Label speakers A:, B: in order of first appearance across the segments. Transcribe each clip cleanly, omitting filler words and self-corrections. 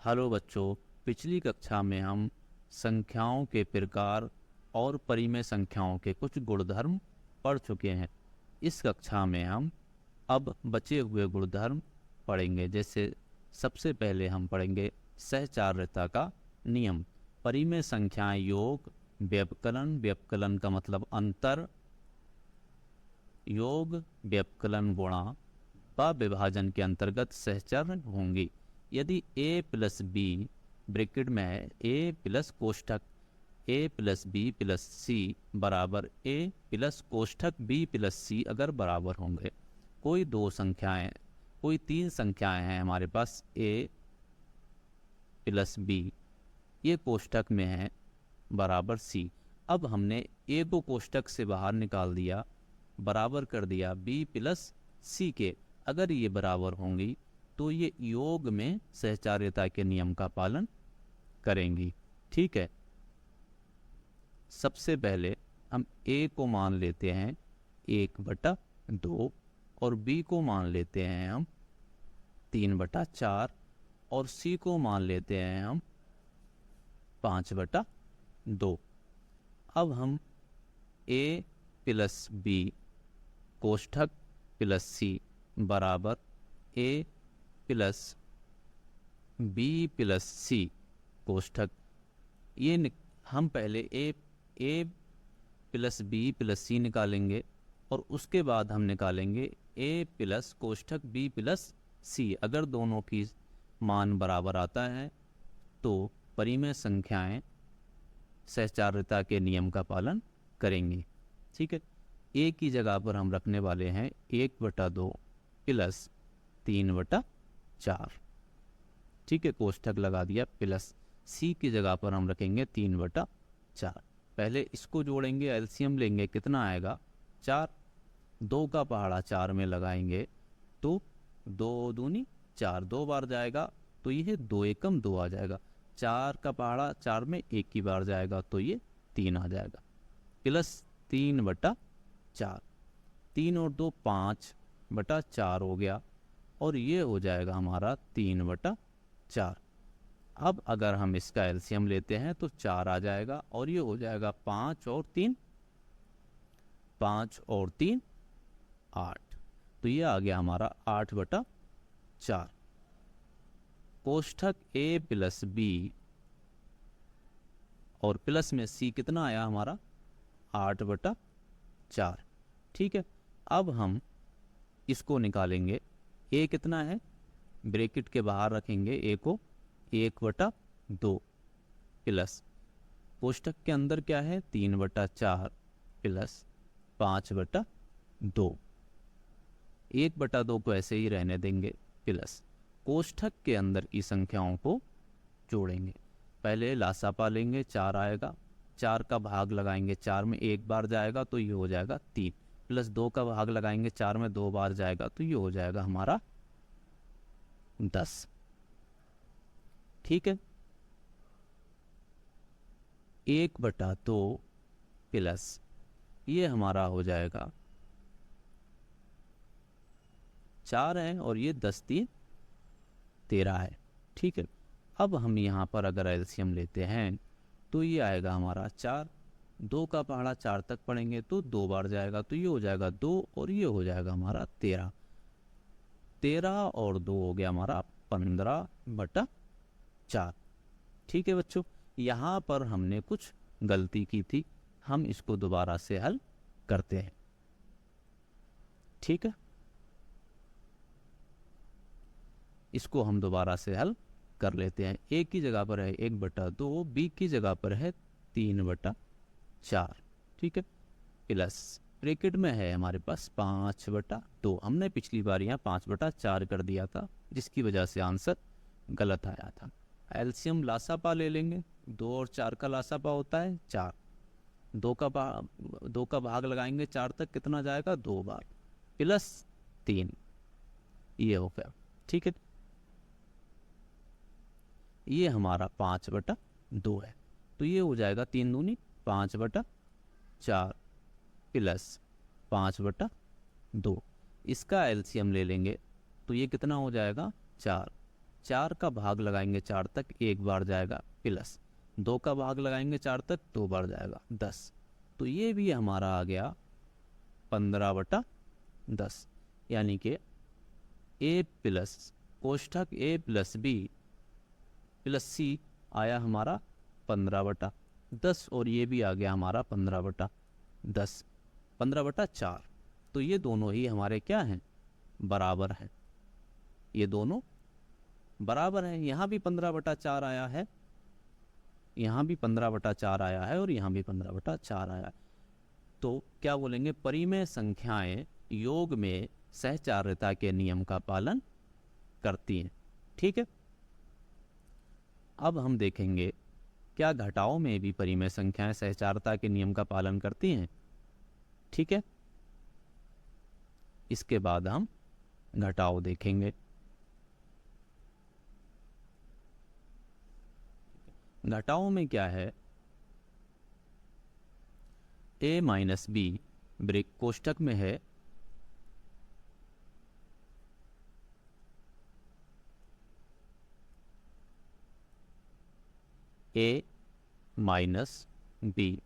A: Hello बच्चों, पिछली कक्षा में हम संख्याओं के प्रकार और परिमेय संख्याओं के कुछ गुणधर्म पढ़ चुके हैं। इस कक्षा में हम अब बचे हुए गुणधर्म पढ़ेंगे। जैसे सबसे पहले हम पढ़ेंगे सहचार्यता का नियम। परिमेय संख्याएं योग, व्यवकलन, व्यवकलन का मतलब अंतर, योग, व्यवकलन, गुणा व विभाजन के अंतर्गत सहचर होंगी। यदि a प्लस बी ब्रैकेट में है, a प्लस कोष्ठक a प्लस बी प्लस सी बराबर a प्लस कोष्ठक b प्लस सी अगर बराबर होंगे, कोई तीन संख्याएं हैं हमारे पास a प्लस b, ये कोष्ठक में है बराबर c। अब हमने a को कोष्ठक से बाहर निकाल दिया, बराबर कर दिया b प्लस सी के। अगर ये बराबर होंगी तो ये योग में सहचार्यता के नियम का पालन करेंगी। ठीक है, सबसे पहले हम a को मान लेते हैं 1/2 और b को मान लेते हैं हम 3/4 और c को मान लेते हैं हम 5/2। अब हम a प्लस b कोष्ठक प्लस c बराबर a प्लस बी प्लस सी कोष्ठक, ये हम पहले ए प्लस बी प्लस सी निकालेंगे और उसके बाद हम निकालेंगे a प्लस कोष्ठक b प्लस सी। अगर दोनों की मान बराबर आता है तो परिमेय संख्याएं सहचार्यता के नियम का पालन करेंगी। ठीक है, a की जगह पर हम रखने वाले हैं 1/2 प्लस 3/4। ठीक है, कोष्ठक लगा दिया, प्लस c की जगह पर हम रखेंगे 3/4। पहले इसको जोड़ेंगे, एलसीएम लेंगे, कितना आएगा 4। 2 का पहाड़ा 4 में लगाएंगे तो 2 दूनी 4, 2 बार जाएगा तो ये 2 एकम 2 आ जाएगा। 4 का पहाड़ा 4 में एक ही बार जाएगा तो ये 3 आ जाएगा, प्लस 3/4। 3 और 2 5/4 हो गया और ये हो जाएगा हमारा 3/4। अब अगर हम इसका एलसीएम लेते हैं तो 4 आ जाएगा और ये हो जाएगा 5 और 3 8, तो ये आ गया हमारा 8/4। कोष्ठक a प्लस b और प्लस में c कितना आया हमारा 8/4। ठीक है, अब हम इसको निकालेंगे। a कितना है, ब्रैकेट के बाहर रखेंगे a को 1/2 प्लस कोष्ठक के अंदर क्या है 3/4 प्लस 5/2। 1/2 को ऐसे ही रहने देंगे, प्लस कोष्ठक के अंदर की संख्याओं को जोड़ेंगे। पहले लासापा लेंगे, 4 आएगा, 4 का भाग लगाएंगे, 4 में एक बार जाएगा तो ये हो जाएगा 3, प्लस 2 का भाग लगाएंगे, 4 में 2 बार जाएगा तो ये हो जाएगा हमारा 10। ठीक है, 1/2 प्लस ये हमारा हो जाएगा 4 है और ये 10 3 13 है। ठीक है, अब हम यहाँ पर अगर एलसीएम लेते हैं तो ये आएगा हमारा 4। 2 का पहाड़ा 4 तक पढ़ेंगे तो 2 बार जाएगा तो ये हो जाएगा 2 और ये हो जाएगा हमारा 13। 13 और 2 हो गया हमारा 15/4। ठीक है बच्चों, यहाँ पर हमने कुछ गलती की थी, हम इसको दोबारा से हल करते हैं। ठीक है, इसको हम दोबारा से हल कर लेते हैं। a की जगह पर है 1/2, b की जगह पर है 3/4। ठीक है, प्लस ब्रैकेट में है हमारे पास 5/2। हमने पिछली बार यहाँ 5/4 कर दिया था, जिसकी वजह से आंसर गलत आया था। एलसीएम लासापा ले लेंगे, 2 और 4 का लासापा होता है 4। 2 का भाग लगाएंगे 4 तक, कितना जाएगा 2 बार, प्लस 3, ये हो गया। ठीक है, ये हमारा 5/2 है तो ये हो जाएगा 3 दूनी 5/4 प्लस 5/2। इसका एलसीएम ले लेंगे तो ये कितना हो जाएगा 4। 4 का भाग लगाएंगे 4 तक, एक बार जाएगा, प्लस 2 का भाग लगाएंगे 4 तक, 2 बार जाएगा, 10। तो ये भी हमारा आ गया 15/10, यानी कि ए प्लस कोष्ठक ए प्लस बी प्लस सी आया हमारा 15/10, और ये भी आ गया हमारा 15/10, 15/4। तो ये दोनों ही हमारे क्या हैं, बराबर हैं, ये दोनों बराबर हैं। यहाँ भी 15/4 आया है, यहाँ भी 15/4 आया है, और यहाँ भी 15/4 आया है। तो क्या बोलेंगे, परिमेय संख्याएं योग में सहचार्यता के नियम का पालन करती हैं। ठीक है, अब हम देखेंगे क्या घटाओं में भी परिमेय संख्याएं सहचार्यता के नियम का पालन करती हैं। ठीक है, इसके बाद हम घटाओ देखेंगे। घटाओं में क्या है, a माइनस बी ब्रेक कोष्ठक में है a minus B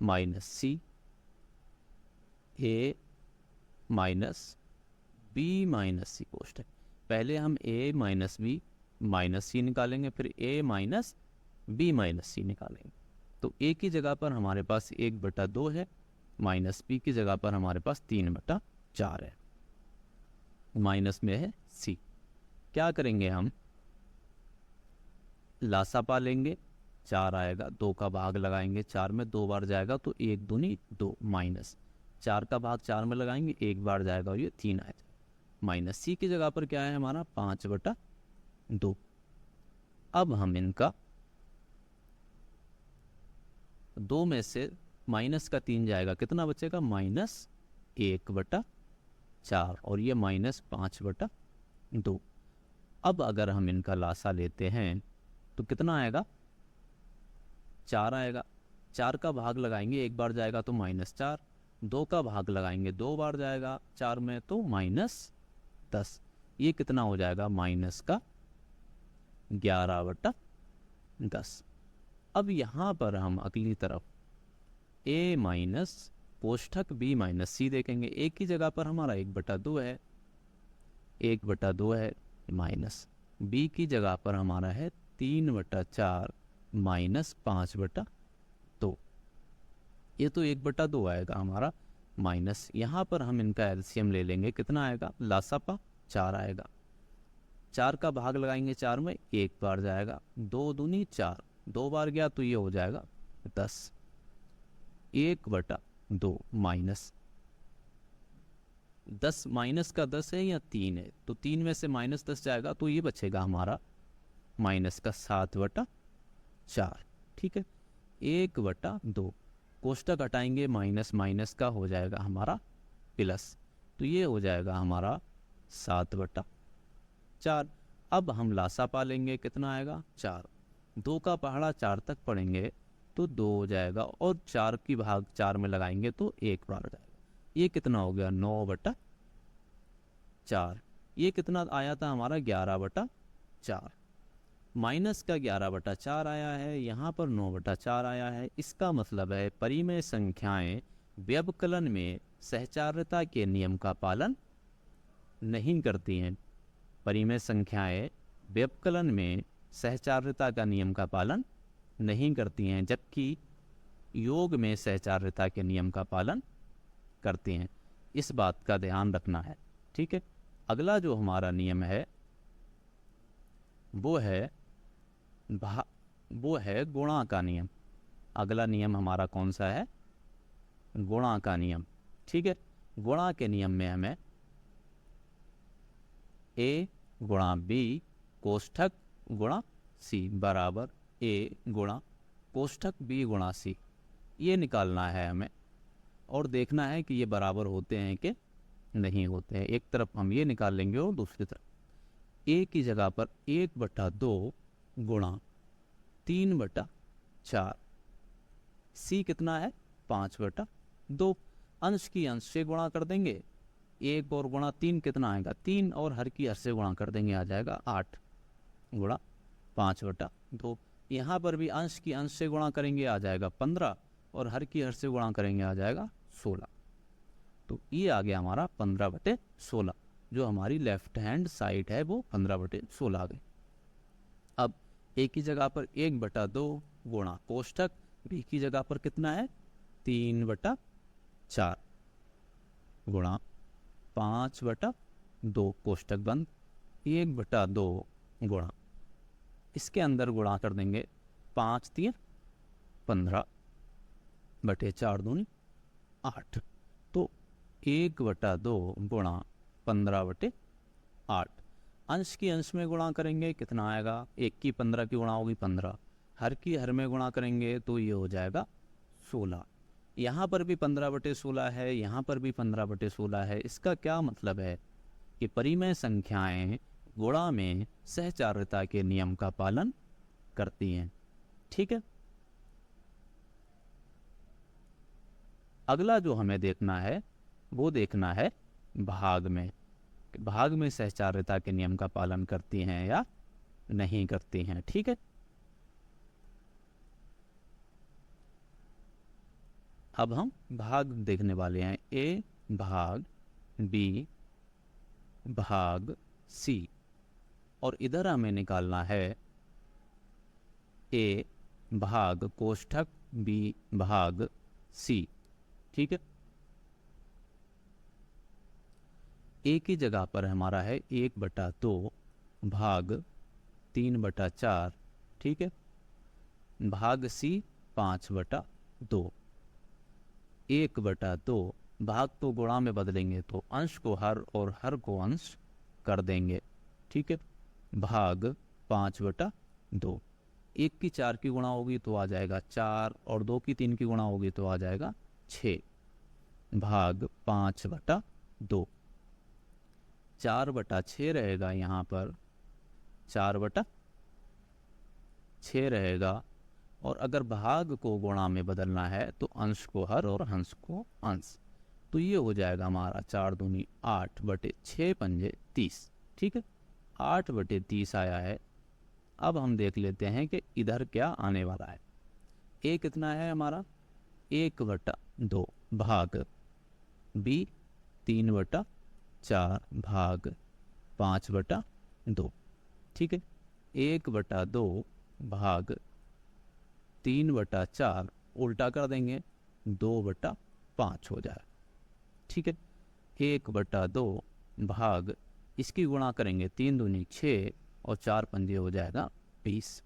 A: minus C, a minus B minus C कोष्ठक। पहले हम a minus B minus C निकालेंगे, फिर a minus B minus C निकालेंगे। तो a की जगह पर हमारे पास 1/2 है, माइनस b की जगह पर हमारे पास 3/4 है, माइनस में है c। क्या करेंगे, हम लासापा लेंगे, 4 आएगा, 2 का भाग लगाएंगे 4 में, 2 बार जाएगा तो 1 दूनी 2, माइनस 4 का भाग 4 में लगाएंगे, 1 बार जाएगा और ये 3 आएगा, माइनस सी की जगह पर क्या है हमारा 5/2। अब हम इनका 2 में से माइनस का 3 जाएगा, कितना बचेगा, -1/4, और ये -5/2। अब अगर हम इनका लासा लेते हैं तो कितना आएगा, 4 आएगा। 4 का भाग लगाएंगे, 1 बार जाएगा तो -4, 2 का भाग लगाएंगे 2 बार जाएगा 4 में तो -10, ये कितना हो जाएगा, -11/10। अब यहाँ पर हम अगली तरफ a माइनस कोष्ठक b माइनस सी देखेंगे। a की जगह पर हमारा 1/2 है, 1/2 है, माइनस b की जगह पर हमारा है 3/4 माइनस 5/2। ये तो 1/2 आएगा हमारा, माइनस यहाँ पर हम इनका एलसीएम ले लेंगे, कितना आएगा, लासापा 4 आएगा। 4 का भाग लगाएंगे 4 में, 1 बार जाएगा, 2 दूनी 4, 2 बार गया तो ये हो जाएगा 10, 1/2 माइनस 10, माइनस का 10 है या 3 है, तो 3 में से -10 जाएगा तो ये बचेगा हमारा माइनस का 7/4। ठीक है, 1/2, कोष्ठक हटाएंगे, माइनस माइनस का हो जाएगा हमारा प्लस, तो ये हो जाएगा हमारा 7/4। अब हम लासा पा लेंगे, कितना आएगा, 4, 2 का पहाड़ा 4 तक पढ़ेंगे तो 2 हो जाएगा, और 4 की भाग 4 में लगाएंगे तो 1 बार हो जाएगा, ये कितना हो गया, 9/4। ये कितना आया था हमारा, 11/4, माइनस का 11/4 आया है, यहाँ पर 9/4 आया है। इसका मतलब है परिमेय संख्याएं व्यवकलन में सहचार्यता के नियम का पालन नहीं करती हैं। परिमेय संख्याएं व्यवकलन में सहचार्यता का नियम का पालन नहीं करती हैं, जबकि योग में सहचार्यता के नियम का पालन करती हैं। इस बात का ध्यान रखना है। ठीक है, अगला जो हमारा नियम है वो है गुणा का नियम। अगला नियम हमारा कौन सा है, गुणा का नियम। ठीक है, गुणा के नियम में हमें a गुणा b कोष्ठक गुणा c बराबर a गुणा कोष्ठक b गुणा c, ये निकालना है हमें, और देखना है कि ये बराबर होते हैं कि नहीं होते हैं। एक तरफ हम ये निकाल लेंगे और दूसरी तरफ a की जगह पर 1/2 गुणा 3/4, c कितना है 5/2, अंश की अंश से गुणा कर देंगे, 1 और गुणा 3 कितना आएगा 3, और हर की हर से गुणा कर देंगे आ जाएगा 8। गुणा 5/2। यहाँ पर भी अंश की अंश से गुणा करेंगे आ जाएगा 15 और हर की हर से गुणा करेंगे आ जाएगा 16। तो ये आ गया हमारा 15/16। जो हमारी लेफ्ट हैंड साइड है वो 15/16 आ गई। अब ए की जगह पर 1/2 गुणा कोष्ठक, बी की जगह पर कितना है 3/4 गुणा 5/2 कोष्ठक बंद, 1/2 गुणा, इसके अंदर गुणा कर देंगे 5 3 15/4 दूनी 8। तो 1/2 गुणा 15/8। अंश की अंश में गुणा करेंगे कितना आएगा, 1 की 15 की गुणा होगी 15, हर की हर में गुणा करेंगे तो ये हो जाएगा 16। यहाँ पर भी 15/16 है, यहाँ पर भी 15/16 है। इसका क्या मतलब है कि परिमेय संख्याएं गुणा में सहचार्यता के नियम का पालन करती हैं। ठीक है, अगला जो हमें देखना है वो देखना है भाग में, भाग में सहचार्यता के नियम का पालन करती हैं या नहीं करती हैं। ठीक है, अब हम भाग देखने वाले हैं, ए भाग बी भाग सी, और इधर हमें निकालना है ए भाग कोष्ठक बी भाग सी। ठीक है, ए की जगह पर हमारा है 1/2 भाग 3/4। ठीक है, भाग सी 5/2। 1/2 भाग को गुणा में बदलेंगे तो अंश को हर और हर को अंश कर देंगे। ठीक है, भाग 5/2। 1 की 4 की गुणा होगी तो आ जाएगा 4, और 2 की 3 की गुणा होगी तो आ जाएगा 6। भाग 5/2। 4/6 रहेगा, यहाँ पर 4/6 रहेगा, और अगर भाग को गुणा में बदलना है तो अंश को हर और हंस को अंश, तो ये हो जाएगा हमारा 4 दूनी 8/6 पंजे 30। ठीक है, 8/30 आया है। अब हम देख लेते हैं कि इधर क्या आने वाला है। ए कितना है हमारा 1/2 भाग बी 3/4 भाग 5/2। ठीक है, 1/2 भाग 3/4 उल्टा कर देंगे 2/5 हो जाए। ठीक है, 1/2 भाग, इसकी गुणा करेंगे 3 दूनी 6 और 4 पंजे हो जाएगा 20।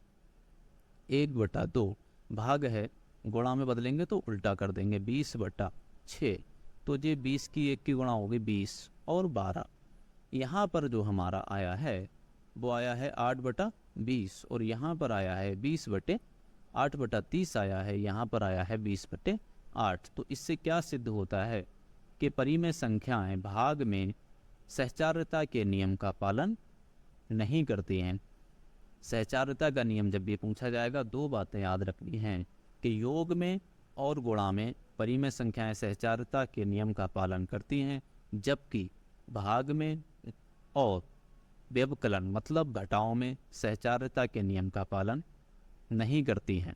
A: 1/2 भाग है, गुणा में बदलेंगे तो उल्टा कर देंगे 20/6, तो ये 20 की 1 की गुणा होगी 20 और 12। यहाँ पर जो हमारा आया है वो आया है 8/20, और यहाँ पर आया है 20/8/30 आया है, यहाँ पर आया है 20/8। तो इससे क्या सिद्ध होता है कि परिमेय संख्याएं भाग में सहचार्यता के नियम का पालन नहीं करती हैं। सहचार्यता का नियम जब भी पूछा जाएगा, दो बातें याद रखनी हैं कि योग में और गुणा में परिमेय संख्याएं सहचार्यता के नियम का पालन करती हैं, जबकि भाग में और व्यवकलन मतलब घटाओं में सहचार्यता के नियम का पालन नहीं करती हैं।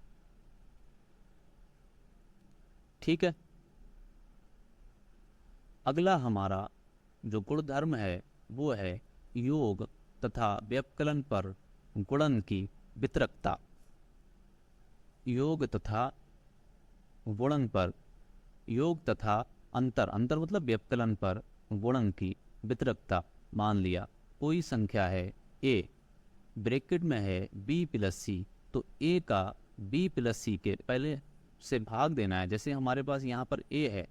A: ठीक है, अगला हमारा जो गुणधर्म है वो है योग तथा व्यवकलन पर गुणन की वितरकता। योग तथा गुणन पर, योग तथा अंतर, अंतर मतलब व्यवकलन पर गुणन की वितरकता। मान लिया कोई संख्या है a, ब्रैकेट में है b+c, तो a का b+c के पहले से भाग देना है। जैसे हमारे पास यहाँ पर a है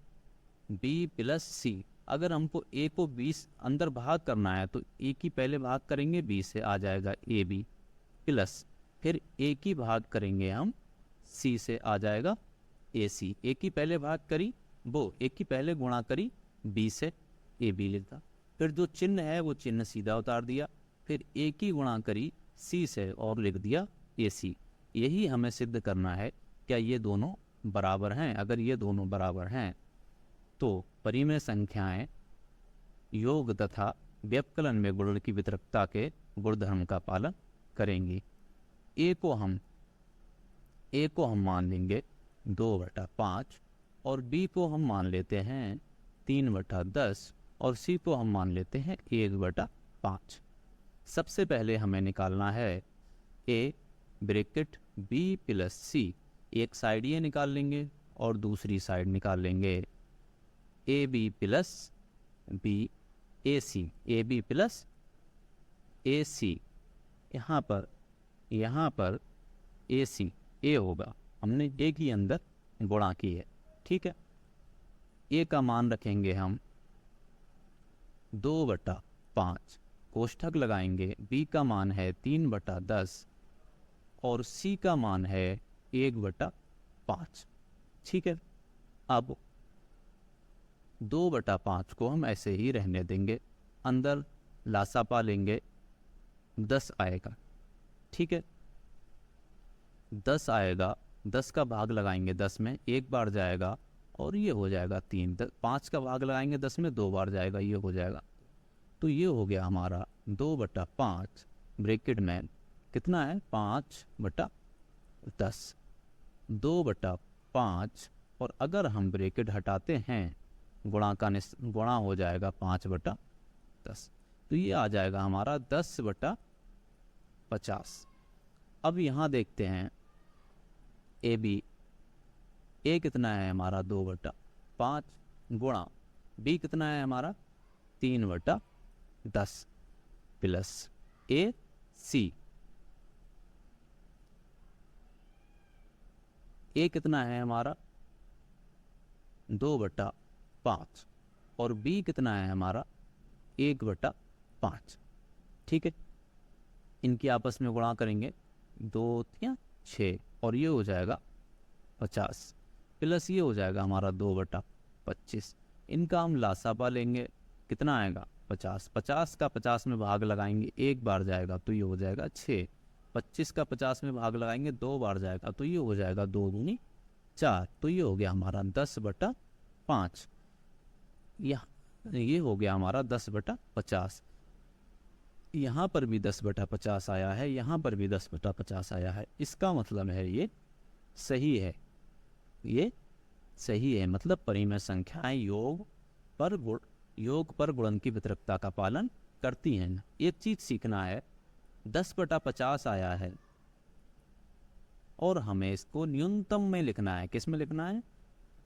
A: b+c, अगर हमको a को 20 अंदर भाग करना है तो a की पहले भाग करेंगे b से, आ जाएगा ab प्लस, फिर a की भाग करेंगे हम c से, आ जाएगा ac। a की पहले भाग करी वो, a की पहले गुणा करी b से, ab लिखा, फिर जो चिन्ह है वो चिन्ह सीधा उतार दिया, फिर a की गुणा करी c से और लिख दिया ac। यही हमें सिद्ध करना है क्या ये दोनों बराबर हैं। अगर ये दोनों बराबर हैं तो परिमेय संख्याएं योग तथा व्यवकलन में गुणन की वितरकता के गुणधर्म का पालन करेंगे, ए को हम मान लेंगे 2/5 और बी को हम मान लेते हैं 3/10 और सी को हम मान लेते हैं 1/5। सबसे पहले हमें निकालना है ए ब्रैकेट बी प्लस सी, एक साइड ये निकाल लेंगे और दूसरी साइड निकाल लेंगे A B plus B A C, A B plus A C. यहाँ पर ए सी ए होगा, हमने ए की अंदर गुणा की है, ठीक है। ए का मान रखेंगे हम 2/5, कोष्ठक लगाएंगे, बी का मान है 3/10 और सी का मान है 1/5, ठीक है। अब 2/5 को हम ऐसे ही रहने देंगे, अंदर लासापा लेंगे, 10 आएगा, ठीक है। 10 आएगा, 10 का भाग लगाएंगे 10 में, एक बार जाएगा और ये हो जाएगा 3। 5 का भाग लगाएंगे 10 में, 2 बार जाएगा, ये हो जाएगा। तो ये हो गया हमारा 2/5 ब्रैकेट में कितना है 5/10, 2/5 और अगर हम ब्रैकेट हटाते हैं गुणा हो जाएगा 5/10, तो ये आ जाएगा हमारा 10/50। अब यहाँ देखते हैं ए बी, ए कितना है हमारा 2/5 गुणा बी कितना है हमारा 3/10 प्लस ए सी, ए कितना है हमारा 2/5 और बी कितना है हमारा 1/5, ठीक है। इनकी आपस में गुणा करेंगे 2 या 6 और ये हो जाएगा 50 प्लस ये हो जाएगा हमारा 2/25। इनका हम लासापा लेंगे, कितना आएगा 50, 50 का 50 में भाग लगाएंगे, एक बार जाएगा तो ये हो जाएगा 6, 25 का 50 में भाग लगाएंगे, 2 बार जाएगा तो ये हो जाएगा 2 दूनी 4, तो ये हो गया हमारा 10/5। ये हो गया हमारा 10/50। यहाँ पर भी 10/50 आया है, यहाँ पर भी 10/50 आया है। इसका मतलब है ये सही है, ये सही है, मतलब परिमेय संख्याएं योग पर गुणन की वितरकता का पालन करती हैं। एक चीज सीखना है, 10/50 आया है और हमें इसको न्यूनतम में लिखना है। किस में लिखना है?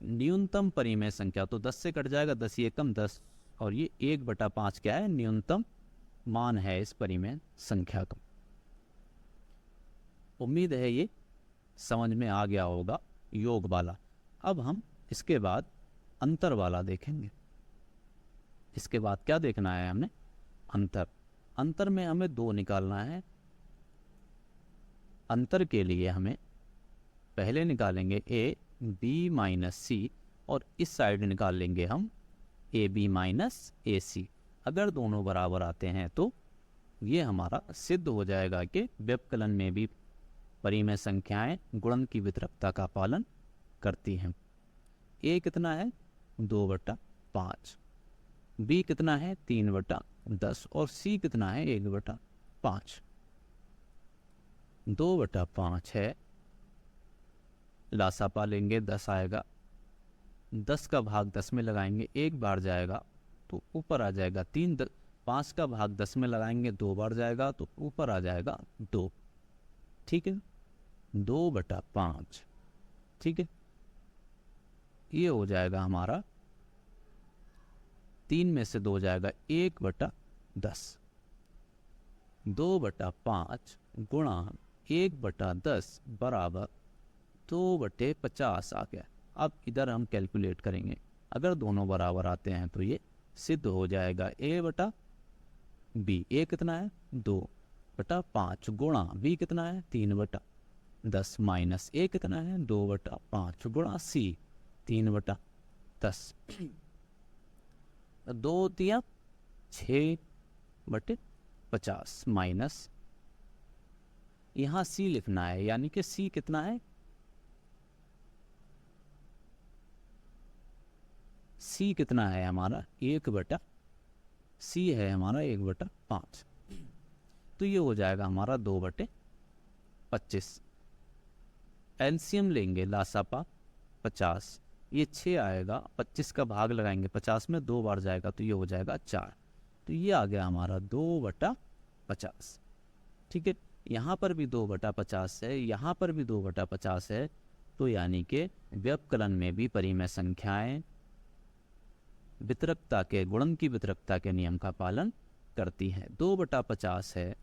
A: न्यूनतम परिमेय संख्या। तो 10 से कट जाएगा, 10 ये कम 10 और ये 1/5 क्या है? न्यूनतम मान है इस परिमेय संख्या का। उम्मीद है ये समझ में आ गया होगा योग वाला। अब हम इसके बाद अंतर वाला देखेंगे। इसके बाद क्या देखना है हमने? अंतर। अंतर में हमें 2 निकालना है। अंतर के लिए हमें पहले निकालेंगे ए बी माइनस सी और इस साइड निकाल लेंगे हम ए बी माइनस ए सी। अगर दोनों बराबर आते हैं तो ये हमारा सिद्ध हो जाएगा कि व्यवकलन में भी परिमेय संख्याएं गुणन की वितरकता का पालन करती हैं। ए कितना है? 2/5, बी कितना है? 3/10 और सी कितना है? 1/5। 2/5 है, लासापा लेंगे, 10 आएगा, 10 का भाग 10 में लगाएंगे, एक बार जाएगा तो ऊपर आ जाएगा 3, 5 का भाग 10 में लगाएंगे, 2 बार जाएगा तो ऊपर आ जाएगा 2। ठीक है, 2/5। ठीक है, ये हो जाएगा हमारा 3 में से 2 जाएगा 1/10। 2/5 गुणा 1/10 बराबर 2/50 आ गया। अब इधर हम कैलकुलेट करेंगे। अगर दोनों बराबर आते हैं तो ये सिद्ध हो जाएगा ए बटा बी। ए कितना है? 2/5 गुणा बी कितना है? 3/10 माइनस ए कितना है? 2/5 गुणा सी 3/10। 2 तिया 6/50 माइनस यहाँ सी लिखना है, यानी कि सी कितना है? सी कितना है हमारा? 1/, सी है हमारा 1/5। तो ये हो जाएगा हमारा 2/25। एलसीएम लेंगे लासापा 50, ये 6 आएगा, 25 का भाग लगाएंगे 50 में, 2 बार जाएगा तो ये हो जाएगा 4। तो ये आ गया हमारा 2/50। ठीक है, यहाँ पर भी 2/50 है, यहाँ पर भी 2/50 है। तो यानी कि व्यवकलन में भी परिमेय संख्याएं वितरकता के, गुणन की वितरकता के नियम का पालन करती हैं। 2/50 है,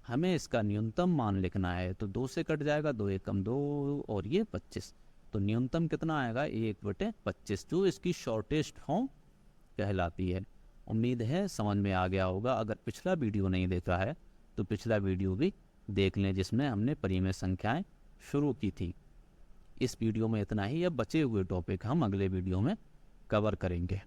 A: हमें इसका न्यूनतम मान लिखना है, तो 2 से कट जाएगा, 2 एकम 2 और ये 25, तो न्यूनतम कितना आएगा 1/25, जो इसकी शॉर्टेस्ट फॉर्म कहलाती है। उम्मीद है समझ में आ गया होगा। अगर पिछला वीडियो नहीं देखा है तो पिछला वीडियो भी देख लें, जिसमें हमने परिमेय संख्याएं शुरू की थी। इस वीडियो में इतना ही, अब बचे हुए टॉपिक हम अगले वीडियो में कवर करेंगे।